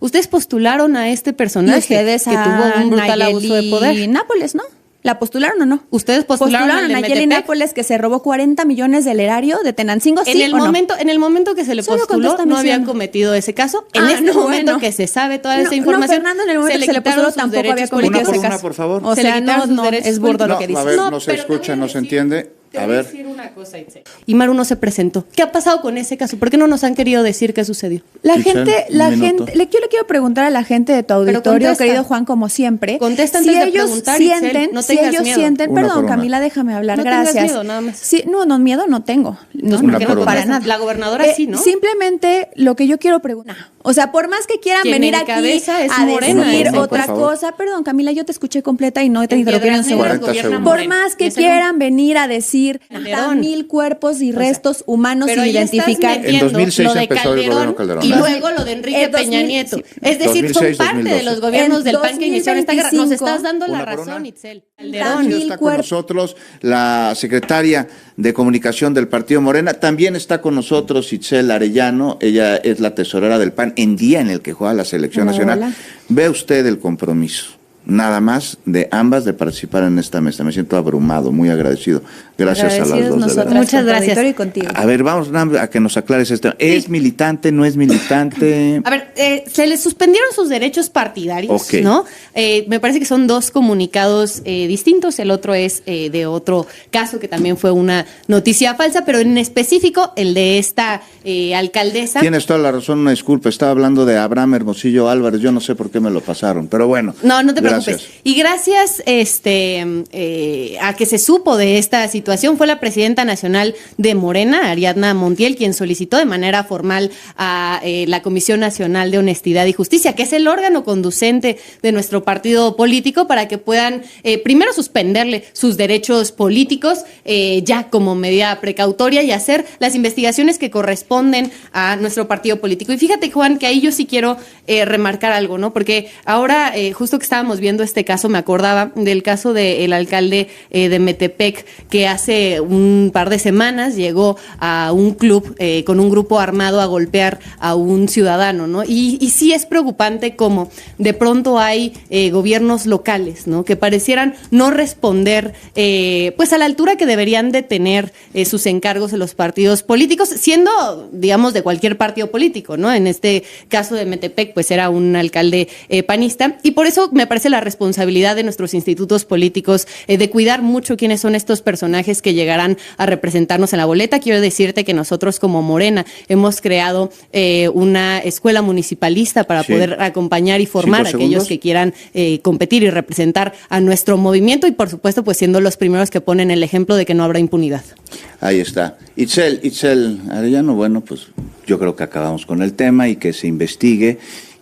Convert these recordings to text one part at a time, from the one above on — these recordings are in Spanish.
Ustedes postularon a este personaje ustedes que tuvo un brutal abuso de poder. Nápoles, ¿no? ¿La postularon o no? ¿Ustedes postularon a Nayeli Nápoles, que se robó 40 millones del erario de Tenancingo? ¿Sí en el momento que se le postuló, no había cometido ese caso. En este momento que se sabe toda esa información, Fernando, en el momento que se le postuló tampoco había cometido ese caso. Por favor. O sea, no, es burdo lo que dices. A ver, no se escucha, no se entiende. Te voy a decir una cosa, Itzel. Y Maru no se presentó. ¿Qué ha pasado con ese caso? ¿Por qué no nos han querido decir qué sucedió? Yo le quiero preguntar a la gente de tu auditorio, querido Juan, como siempre. Contesta antes de preguntar, sienten, no tengas miedo. Sienten, perdón, Camila, déjame hablar, gracias. No tengas miedo, nada más. Sí, miedo no tengo. No para nada. La gobernadora sí, ¿no? Simplemente lo que yo quiero preguntar. O sea, por más que quieran venir aquí a decir otra cosa, perdón, Camila, yo te escuché completa y no te interrumpí un segundo. Por más que quieran venir a decir 1000 cuerpos y restos humanos sin identificar. En 2006 lo de empezó el gobierno Calderón. Y luego lo de Enrique Peña Nieto. Es decir, 2006, son parte 2012. De los gobiernos del PAN que iniciaron esta guerra. Nos estás dando la razón, Itzel. Calderón. Está con nosotros la secretaria de Comunicación del Partido Morena. También está con nosotros Itzel Arellano. Ella es la tesorera del PAN en día en el que juega la selección nacional. Ve usted el compromiso, nada más, de ambas de participar en esta mesa. Me siento abrumado, muy agradecido. Gracias a las dos. Nosotros, muchas gracias. Y contigo. A ver, vamos a que nos aclares esto. ¿Es militante, no es militante? A ver, se le suspendieron sus derechos partidarios, ¿no? Me parece que son dos comunicados distintos. El otro es de otro caso que también fue una noticia falsa, pero en específico el de esta alcaldesa. Tienes toda la razón, una disculpa. Estaba hablando de Abraham Hermosillo Álvarez. Yo no sé por qué me lo pasaron, pero bueno. No te preocupes. Y gracias a que se supo de esta situación, fue la presidenta nacional de Morena, Ariadna Montiel, quien solicitó de manera formal a la Comisión Nacional de Honestidad y Justicia, que es el órgano conducente de nuestro partido político, para que puedan primero suspenderle sus derechos políticos ya como medida precautoria y hacer las investigaciones que corresponden a nuestro partido político. Y fíjate, Juan, que ahí yo sí quiero remarcar algo, ¿no? Porque ahora, justo que estábamos viendo este caso, me acordaba del caso del alcalde de Metepec, que hace un par de semanas llegó a un club con un grupo armado a golpear a un ciudadano, ¿no? Y sí es preocupante cómo de pronto hay gobiernos locales, ¿no? Que parecieran no responder pues a la altura que deberían de tener sus encargos en los partidos políticos, siendo, digamos, de cualquier partido político, ¿no? En este caso de Metepec, pues era un alcalde panista, y por eso me parece la responsabilidad de nuestros institutos políticos de cuidar mucho quiénes son estos personajes que llegarán a representarnos en la boleta. Quiero decirte que nosotros como Morena hemos creado una escuela municipalista para poder acompañar y formar a aquellos que quieran competir y representar a nuestro movimiento, y por supuesto pues siendo los primeros que ponen el ejemplo de que no habrá impunidad. Ahí está. Itzel Arellano, bueno, pues yo creo que acabamos con el tema y que se investigue.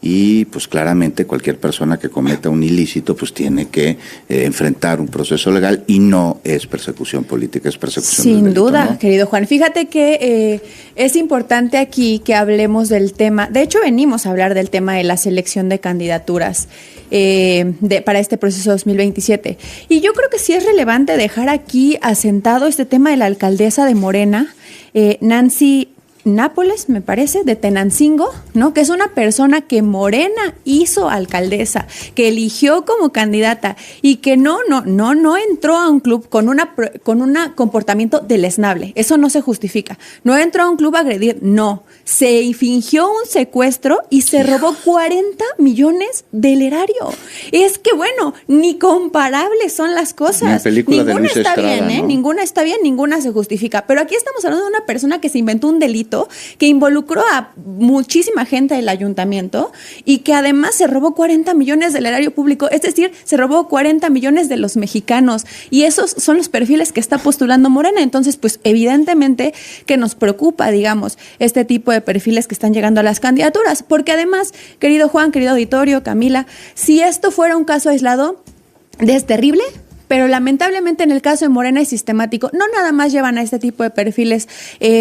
Y pues claramente cualquier persona que cometa un ilícito pues tiene que enfrentar un proceso legal, y no es persecución política, es persecución del delito. Sin duda, ¿no? Querido Juan. Fíjate que es importante aquí que hablemos del tema. De hecho, venimos a hablar del tema de la selección de candidaturas para este proceso 2027. Y yo creo que sí es relevante dejar aquí asentado este tema de la alcaldesa de Morena, Nancy Nápoles, me parece, de Tenancingo, ¿no? Que es una persona que Morena hizo alcaldesa, que eligió como candidata y que no entró a un club con un comportamiento deleznable. Eso no se justifica. No entró a un club a agredir, no. Se fingió un secuestro y se robó 40 millones del erario. Es que, bueno, ni comparables son las cosas. Ninguna está bien, ¿no? Ninguna está bien, ninguna se justifica. Pero aquí estamos hablando de una persona que se inventó un delito, que involucró a muchísima gente del ayuntamiento y que además se robó 40 millones del erario público, es decir, se robó 40 millones de los mexicanos, y esos son los perfiles que está postulando Morena. Entonces, pues evidentemente que nos preocupa, digamos, este tipo de perfiles que están llegando a las candidaturas, porque además, querido Juan, querido auditorio, Camila, si esto fuera un caso aislado, es terrible, pero lamentablemente en el caso de Morena es sistemático. No nada más llevan a este tipo de perfiles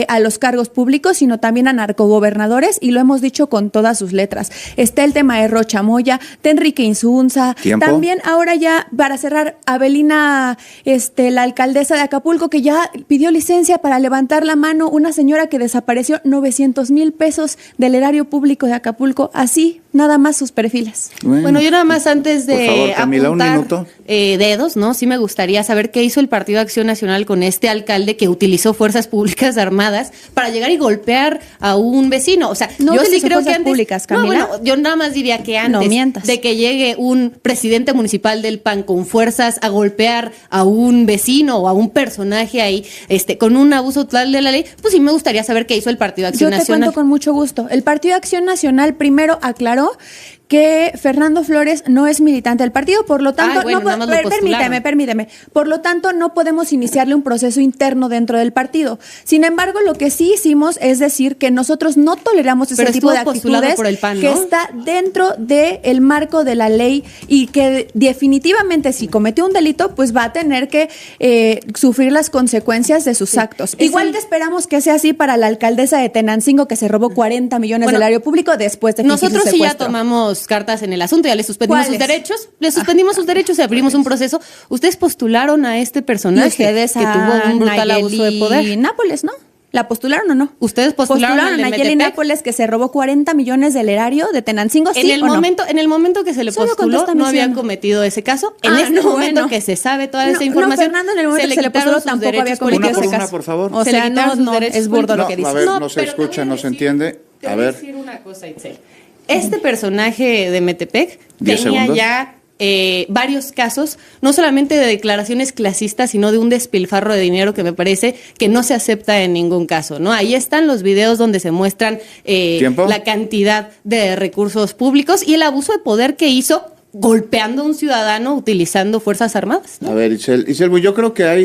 a los cargos públicos, sino también a narcogobernadores, y lo hemos dicho con todas sus letras. Está el tema de Rocha Moya, de Enrique Insunza, también ahora ya para cerrar, Abelina, la alcaldesa de Acapulco, que ya pidió licencia para levantar la mano, una señora que desapareció 900,000 pesos del erario público de Acapulco, así nada más sus perfiles. Bueno, yo nada más antes de por favor, Camila, apuntar, un minuto. Dedos, ¿no? Sí me gustaría saber qué hizo el Partido Acción Nacional con este alcalde que utilizó fuerzas públicas armadas para llegar y golpear a un vecino. O sea, no, yo sí creo que fuerzas antes, públicas, Camila. No, bueno, yo nada más diría que antes de que llegue un presidente municipal del PAN con fuerzas a golpear a un vecino o a un personaje ahí, con un abuso total de la ley, pues sí me gustaría saber qué hizo el Partido Acción Nacional. Yo te cuento con mucho gusto. El Partido Acción Nacional primero aclaró que Fernando Flores no es militante del partido, por lo tanto, permíteme, por lo tanto no podemos iniciarle un proceso interno dentro del partido. Sin embargo, lo que sí hicimos es decir que nosotros no toleramos ese tipo de actitudes por el PAN, ¿no? Que está dentro del marco de la ley y que definitivamente si cometió un delito, pues va a tener que sufrir las consecuencias de sus actos. Igual que esperamos que sea así para la alcaldesa de Tenancingo, que se robó 40 millones del erario público después de que nosotros sí ya tomamos cartas en el asunto, ya le suspendimos sus derechos, y abrimos un proceso. Ustedes postularon a este personaje que tuvo un brutal abuso de poder. Nápoles, ¿no? ¿La postularon o no? Ustedes postularon a Nayeli Nápoles, que se robó 40 millones del erario de Tenancingo, ¿sí o no? En el momento que se le postuló, no habían cometido ese caso. En este momento que se sabe toda esa información, Fernando, en el momento que se le postuló tampoco había cometido ese caso. Por favor. O sea, no, es burdo lo que dice. A ver, no se escucha, no se entiende. A ver. Te voy a decir una cosa, Itzel. Este personaje de Metepec tenía ya varios casos, no solamente de declaraciones clasistas, sino de un despilfarro de dinero que me parece que no se acepta en ningún caso, ¿no? Ahí están los videos donde se muestran la cantidad de recursos públicos y el abuso de poder que hizo golpeando a un ciudadano utilizando fuerzas armadas, ¿no? A ver, Itzel, yo creo que hay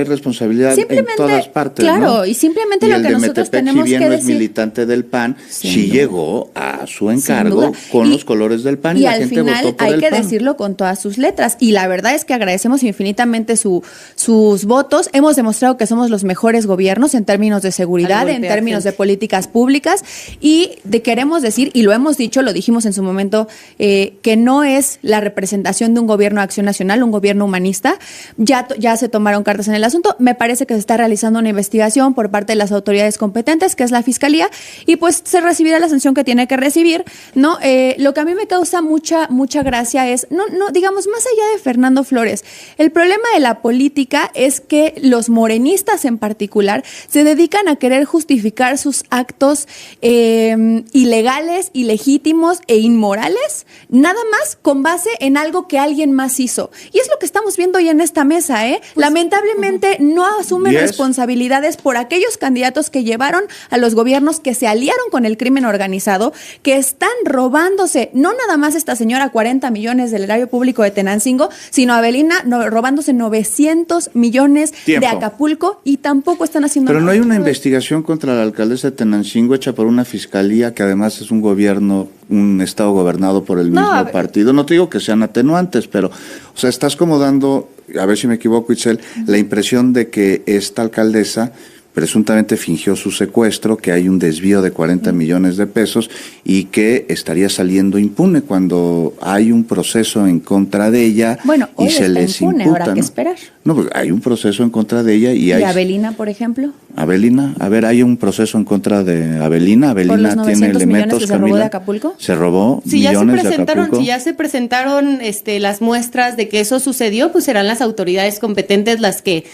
responsabilidad en todas partes, claro, ¿no? y simplemente lo que nosotros tenemos que decir. Si bien no es militante del PAN, sí llegó a su encargo con los colores del PAN y la gente votó por el PAN. Al final hay que decirlo con todas sus letras, y la verdad es que agradecemos infinitamente sus votos. Hemos demostrado que somos los mejores gobiernos en términos de seguridad, en términos de políticas públicas, y queremos decir, y lo hemos dicho, lo dijimos en su momento, que no es la representación de un gobierno de Acción Nacional, un gobierno humanista. Ya se tomaron cartas en el asunto. Me parece que se está realizando una investigación por parte de las autoridades competentes, que es la Fiscalía, y pues se recibirá la sanción que tiene que recibir, ¿no? Lo que a mí me causa mucha gracia es, no, digamos, más allá de Fernando Flores, el problema de la política es que los morenistas en particular se dedican a querer justificar sus actos ilegales, ilegítimos e inmorales, nada más con base en algo que alguien más hizo. Y es lo que estamos viendo hoy en esta mesa, ¿eh? Pues, lamentablemente no asumen responsabilidades por aquellos candidatos que llevaron a los gobiernos, que se aliaron con el crimen organizado, que están robándose, no nada más esta señora 40 millones del erario público de Tenancingo, sino Abelina robándose 900 millones de Acapulco, y tampoco están haciendo nada. Pero no hay una investigación contra la alcaldesa de Tenancingo hecha por una fiscalía que además es un gobierno, un estado gobernado por el mismo partido. No te digo que sean atenuantes, pero, o sea, estás como dando, a ver si me equivoco, Itzel, la impresión de que esta alcaldesa presuntamente fingió su secuestro, que hay un desvío de 40 millones de pesos y que estaría saliendo impune cuando hay un proceso en contra de ella y se les imputa. Habrá que esperar. No, pues hay un proceso en contra de ella y hay... ¿Y Abelina, por ejemplo? Abelina, a ver, hay un proceso en contra de Abelina. Abelina tiene elementos, que se robó de Acapulco. Se robó millones de Acapulco. Si ya se presentaron las muestras de que eso sucedió, pues serán las autoridades competentes las que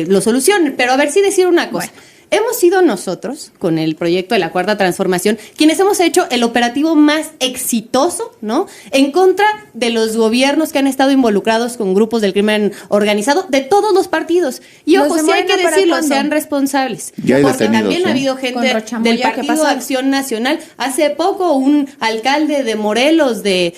lo solucionen. Pero a ver si decir una cosa. Bueno. Hemos sido nosotros, con el proyecto de la Cuarta Transformación, quienes hemos hecho el operativo más exitoso, ¿no?, en contra de los gobiernos que han estado involucrados con grupos del crimen organizado de todos los partidos. Y ojo, si hay que decirlo, sean responsables. Porque también ha habido gente del Partido Acción Nacional. Hace poco un alcalde de Morelos del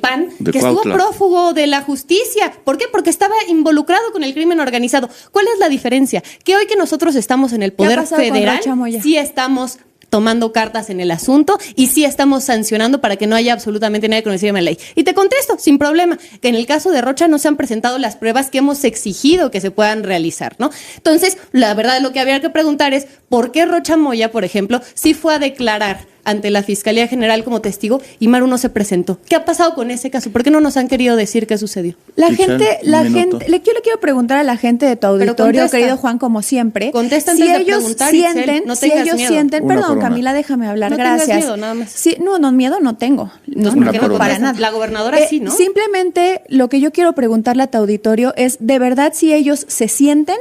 PAN que estuvo prófugo de la justicia. ¿Por qué? Porque estaba involucrado con el crimen organizado. ¿Cuál es la diferencia? Que hoy que nosotros estamos en el poder federal, sí estamos tomando cartas en el asunto y sí estamos sancionando para que no haya absolutamente nadie que no siga la ley. Y te contesto, sin problema, que en el caso de Rocha no se han presentado las pruebas que hemos exigido que se puedan realizar, ¿no? Entonces, la verdad, lo que habría que preguntar es, ¿por qué Rocha Moya, por ejemplo, sí fue a declarar ante la Fiscalía General como testigo y Maru no se presentó? ¿Qué ha pasado con ese caso? ¿Por qué no nos han querido decir qué sucedió? Yo le quiero preguntar a la gente de tu auditorio, querido Juan, como siempre. Contesta antes de preguntar, Itzel, no tengas miedo. Perdón, Camila, déjame hablar, gracias. Tengas miedo, nada más. Sí, no, miedo no tengo. No, para nada. La gobernadora sí, ¿no? Simplemente lo que yo quiero preguntarle a tu auditorio es, ¿de verdad si ellos se sienten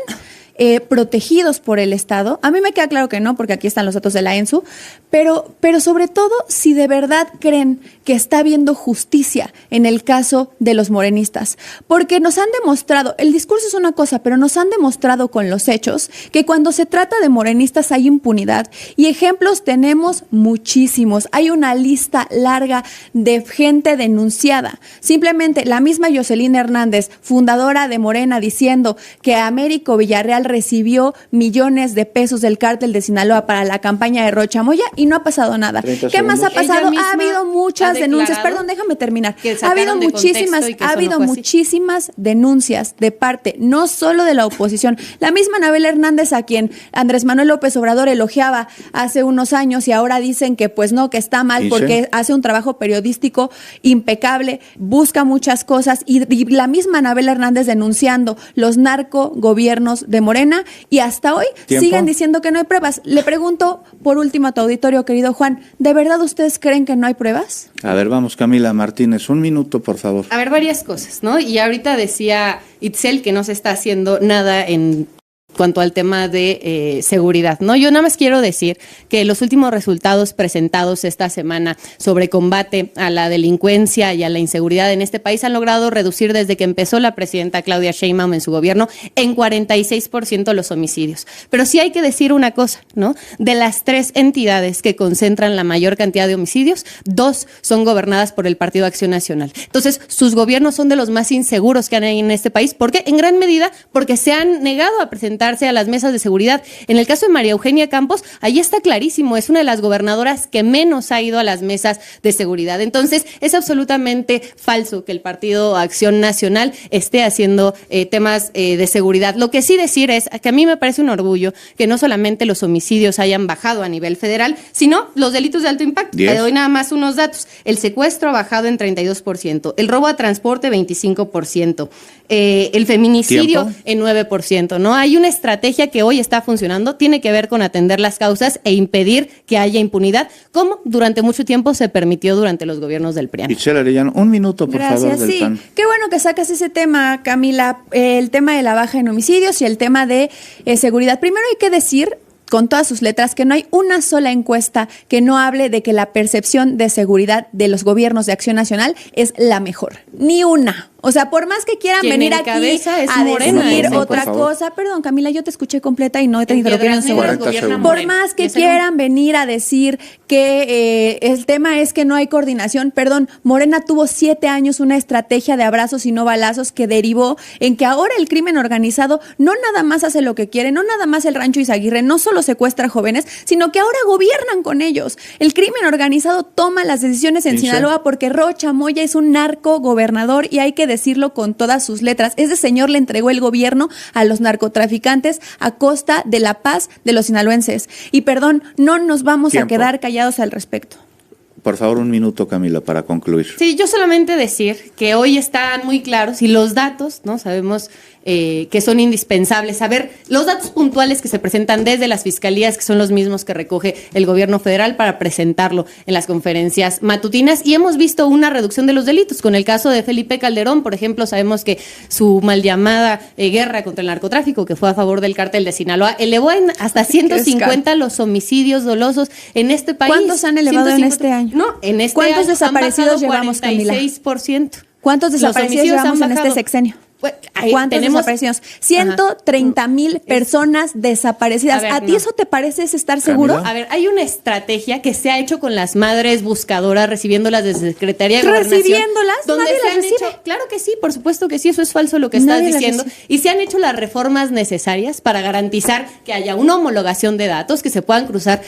protegidos por el Estado? A mí me queda claro que no, porque aquí están los datos de la ENSU, pero sobre todo si de verdad creen que está habiendo justicia en el caso de los morenistas, porque nos han demostrado, el discurso es una cosa, pero nos han demostrado con los hechos que cuando se trata de morenistas hay impunidad, y ejemplos tenemos muchísimos. Hay una lista larga de gente denunciada. Simplemente la misma Jocelyn Hernández, fundadora de Morena, diciendo que Américo Villarreal recibió millones de pesos del cártel de Sinaloa para la campaña de Rocha Moya y no ha pasado nada. ¿Qué más ha pasado? Ha habido muchas denuncias. Perdón, déjame terminar. Ha habido muchísimas denuncias de parte, no solo de la oposición. La misma Anabel Hernández, a quien Andrés Manuel López Obrador elogiaba hace unos años y ahora dicen que pues no, que está mal porque hace un trabajo periodístico impecable, busca muchas cosas, y la misma Anabel Hernández denunciando los narcogobiernos de Morena, y hasta hoy siguen diciendo que no hay pruebas. Le pregunto por último a tu auditorio, querido Juan, ¿de verdad ustedes creen que no hay pruebas? A ver, vamos, Camila Martínez, un minuto, por favor. A ver, varias cosas, ¿no? Y ahorita decía Itzel que no se está haciendo nada en cuanto al tema de seguridad, ¿no? Yo nada más quiero decir que los últimos resultados presentados esta semana sobre combate a la delincuencia y a la inseguridad en este país han logrado reducir desde que empezó la presidenta Claudia Sheinbaum en su gobierno en 46% los homicidios. Pero sí hay que decir una cosa, ¿no? De las 3 entidades que concentran la mayor cantidad de homicidios, 2 son gobernadas por el Partido Acción Nacional. Entonces, sus gobiernos son de los más inseguros que hay en este país. ¿Por qué? En gran medida porque se han negado a presentar a las mesas de seguridad. En el caso de María Eugenia Campos, ahí está clarísimo, es una de las gobernadoras que menos ha ido a las mesas de seguridad. Entonces, es absolutamente falso que el Partido Acción Nacional esté haciendo temas de seguridad. Lo que sí decir es que a mí me parece un orgullo que no solamente los homicidios hayan bajado a nivel federal, sino los delitos de alto impacto. Le doy nada más unos datos. El secuestro ha bajado en 32%, el robo a transporte 25%, el feminicidio en 9%, ¿no? Hay una estrategia que hoy está funcionando, tiene que ver con atender las causas e impedir que haya impunidad, como durante mucho tiempo se permitió durante los gobiernos del PRI. Itzel Arellano, un minuto, por favor, del PAN. Qué bueno que sacas ese tema, Camila, el tema de la baja en homicidios y el tema de seguridad. Primero hay que decir, con todas sus letras, que no hay una sola encuesta que no hable de que la percepción de seguridad de los gobiernos de Acción Nacional es la mejor. Ni una. O sea, por más que quieran venir aquí a decir otra cosa, perdón, Camila, yo te escuché completa y no te interrumpí un segundo. Por más que quieran venir a decir que el tema es que no hay coordinación, perdón, Morena tuvo 7 años una estrategia de abrazos y no balazos que derivó en que ahora el crimen organizado no nada más hace lo que quiere, no nada más el Rancho Izaguirre, no solo secuestra jóvenes, sino que ahora gobiernan con ellos. El crimen organizado toma las decisiones en Sinaloa porque Rocha Moya es un narco gobernador y hay que decirlo con todas sus letras. Ese señor le entregó el gobierno a los narcotraficantes a costa de la paz de los sinaloenses. Y perdón, no nos vamos a quedar callados al respecto. Por favor, un minuto, Camila, para concluir. Sí, yo solamente decir que hoy están muy claros y los datos, ¿no? Sabemos que son indispensables. Saber los datos puntuales que se presentan desde las fiscalías, que son los mismos que recoge el gobierno federal para presentarlo en las conferencias matutinas. Y hemos visto una reducción de los delitos. Con el caso de Felipe Calderón, por ejemplo, sabemos que su mal llamada guerra contra el narcotráfico, que fue a favor del cártel de Sinaloa, elevó en hasta 150 los homicidios dolosos en este país. ¿Cuántos han elevado 150? En este año? No, en este ¿Cuántos año desaparecidos llevamos, 46%. ¿Cuántos desaparecidos llevamos en este sexenio? ¿Cuántos desaparecidos? 130,000 personas desaparecidas. A ver, ¿A ti no. eso te parece estar seguro? Camila. A ver, hay una estrategia que se ha hecho con las madres buscadoras, recibiéndolas desde Secretaría de Gobernación. ¿Recibiéndolas? Donde Nadie se las han recibe. hecho, claro que sí, por supuesto que sí, eso es falso lo que estás Nadie las diciendo. recibe. Y se han hecho las reformas necesarias para garantizar que haya una homologación de datos, que se puedan cruzar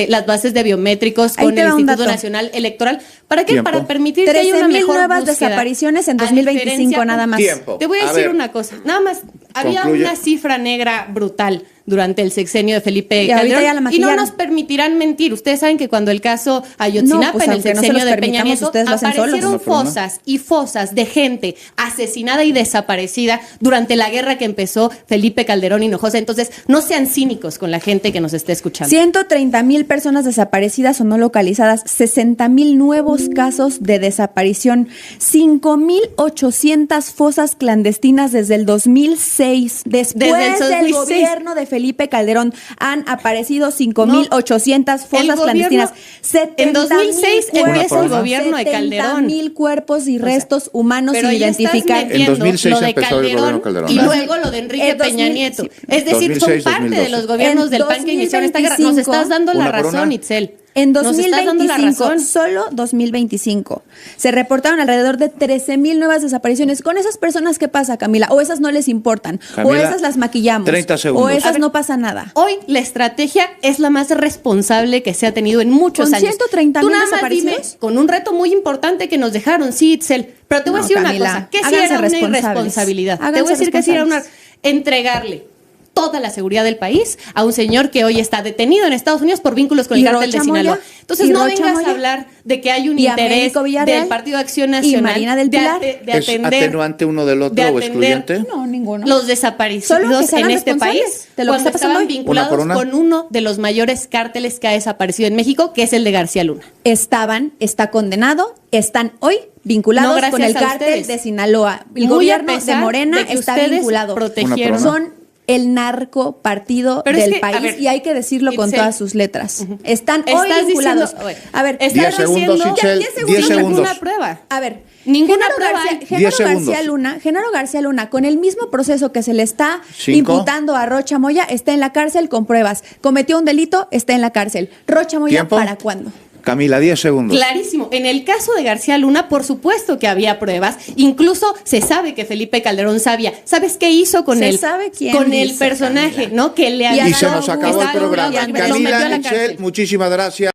las bases de biométricos Ahí con te el va un Instituto dato. Nacional Electoral. ¿Para qué? Tiempo. Para permitir que haya una 13,000 mejor nuevas búsqueda. desapariciones en A 2025 diferencia- nada más. Tiempo. Te voy a A decir ver. una cosa, nada más, había Concluye. una cifra negra brutal durante el sexenio de Felipe Y ahorita Calderón, ya la y no maquillaron. nos permitirán mentir. Ustedes saben que cuando el caso Ayotzinapa, No, pues, en el aunque no se sexenio los de Peña permitamos, Nieto, ustedes lo hacen solos. aparecieron No, pero no. fosas y fosas de gente asesinada y desaparecida durante la guerra que empezó Felipe Calderón Hinojosa. Entonces, no sean cínicos con la gente que nos esté escuchando. 130,000 personas desaparecidas o no localizadas, 60,000 nuevos casos de desaparición, 5,800 fosas clandestinas desde el 2006. Después Desde el del 2006. gobierno de Felipe Calderón han aparecido 5,800 fosas El gobierno- clandestinas. en 2006 empieza el gobierno de Calderón. 70,000 cuerpos y sea, restos humanos Pero sin ya estás identificar. metiendo En 2006 lo de empezó el gobierno Calderón, y ¿eh? luego lo de Enrique En 2000, Peña Nieto. sí. Es decir, 2006, son parte de 2012. los gobiernos En del PAN que iniciaron esta guerra. Nos 2025, estás dando la una por razón, una. Itzel. En Nos estás dando la 2025, razón. solo 2025, se reportaron alrededor de 13,000 nuevas desapariciones. ¿Con esas personas qué pasa, Camila? ¿O esas no les importan? ¿O Camila, esas las maquillamos? 30 segundos. ¿O A esas ver, no pasa nada? Hoy la estrategia es la más responsable que se ha tenido en muchos ¿Con años. 130,000 Tú nada más dime, desaparecidos? con un reto muy importante que nos dejaron, sí, Itzel. Pero te voy a No, decir Camila, una cosa, que sí háganse era una responsables. irresponsabilidad. Te Háganse voy a decir que sí era una responsables. entregarle toda la seguridad del país a un señor que hoy está detenido en Estados Unidos por vínculos con el ¿Y cártel de Rocha Sinaloa. Moya? Entonces ¿Y no Rocha vengas Moya? a hablar de que hay un ¿Y interés Américo Villarreal? del Partido de Acción ¿Y Nacional Marina del Pilar? de ¿Es atender atenuante uno del de otro o atender excluyente? No, ninguno. los Solo que desaparecidos se en hagan este responsables país de lo que cuando está pasando estaban hoy. vinculados Una por una. con uno de los mayores cárteles que ha desaparecido en México, que es el de García Luna. Está condenado, están hoy vinculados No, gracias con el a cártel ustedes. de Sinaloa. El Muy a gobierno de pesar Morena de que está ustedes vinculado. protegieron. Una por una. Son el narco partido Pero es del que, a país ver, y hay que decirlo con Itzel, todas sus letras. Están hoy Estás vinculados. diciendo, oye, A ver, estás 10 segundos, diciendo- Itzel, 10 10 segundos. segundos. Ninguna prueba. a ver, Ninguna Genaro prueba García, hay. Genaro 10 segundos. Genaro García Luna, con el mismo proceso que se le está 5. imputando a Rocha Moya, está en la cárcel con pruebas. Cometió un delito, está en la cárcel. Rocha Moya, ¿Tiempo? ¿para cuándo? Camila, 10 segundos. Clarísimo. En el caso de García Luna, por supuesto que había pruebas. Incluso se sabe que Felipe Calderón sabía. ¿Sabes qué hizo con Se él? sabe quién Con el dice, personaje, Camila. ¿no? Que le Y había Y se nos acabó el estaba programa. vinculado, lo metió a Camila, la Itzel, cárcel. muchísimas gracias.